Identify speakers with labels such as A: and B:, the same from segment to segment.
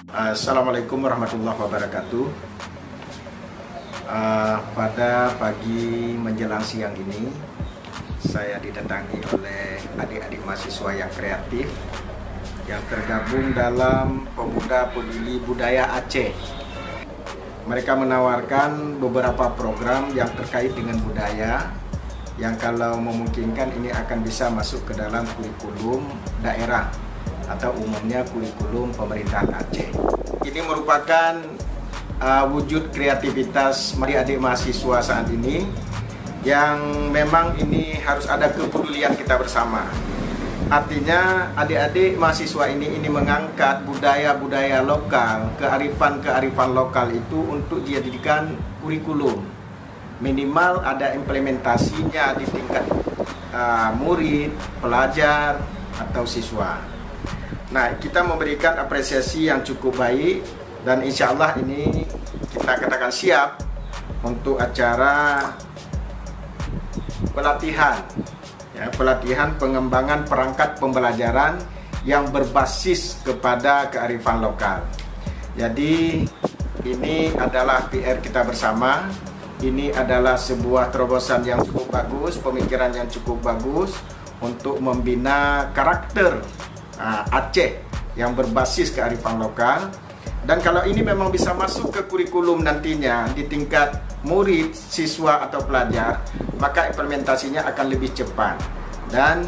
A: Assalamualaikum warahmatullahi wabarakatuh. Pada pagi menjelang siang ini, saya didatangi oleh adik-adik mahasiswa yang kreatif yang tergabung dalam Pemuda Peduli Budaya Aceh. Mereka menawarkan beberapa program yang terkait dengan budaya yang kalau memungkinkan ini akan bisa masuk ke dalam kurikulum daerah atau umumnya kurikulum pemerintahan Aceh. Ini merupakan wujud kreativitas adik-adik mahasiswa saat ini yang memang ini harus ada kepedulian kita bersama. Artinya adik-adik mahasiswa ini mengangkat budaya-budaya lokal, kearifan-kearifan lokal itu untuk dijadikan kurikulum. Minimal ada implementasinya di tingkat murid, pelajar, atau siswa. Nah, kita memberikan apresiasi yang cukup baik dan insya Allah ini kita katakan siap untuk acara pelatihan, pelatihan pengembangan perangkat pembelajaran yang berbasis kepada kearifan lokal. Jadi ini adalah PR kita bersama. Ini adalah sebuah terobosan yang cukup bagus, pemikiran yang cukup bagus untuk membina karakter Aceh yang berbasis kearifan lokal. Dan kalau ini memang bisa masuk ke kurikulum nantinya di tingkat murid, siswa atau pelajar, maka implementasinya akan lebih cepat. Dan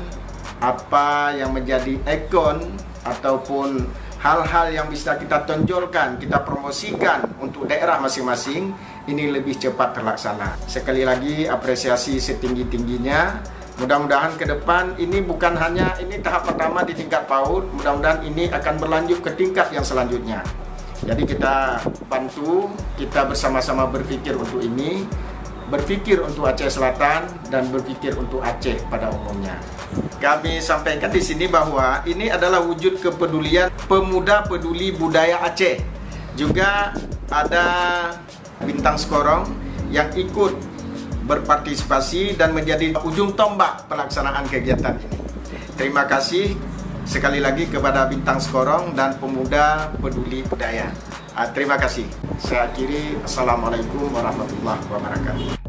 A: apa yang menjadi ikon ataupun hal-hal yang bisa kita tonjolkan, kita promosikan untuk daerah masing-masing, ini lebih cepat terlaksana. Sekali lagi apresiasi setinggi-tingginya. Mudah-mudahan ke depan ini bukan hanya ini tahap pertama di tingkat PAUD, mudah-mudahan ini akan berlanjut ke tingkat yang selanjutnya. Jadi kita bantu, kita bersama-sama berpikir untuk ini, berpikir untuk Aceh Selatan dan berpikir untuk Aceh pada umumnya. Kami sampaikan di sini bahwa ini adalah wujud kepedulian Pemuda Peduli Budaya Aceh. Juga ada Bintang Skorong yang ikut berpartisipasi dan menjadi ujung tombak pelaksanaan kegiatan ini. Terima kasih sekali lagi kepada Bintang Skorong dan Pemuda Peduli Budaya. Terima kasih. Saya akhiri. Assalamualaikum warahmatullahi wabarakatuh.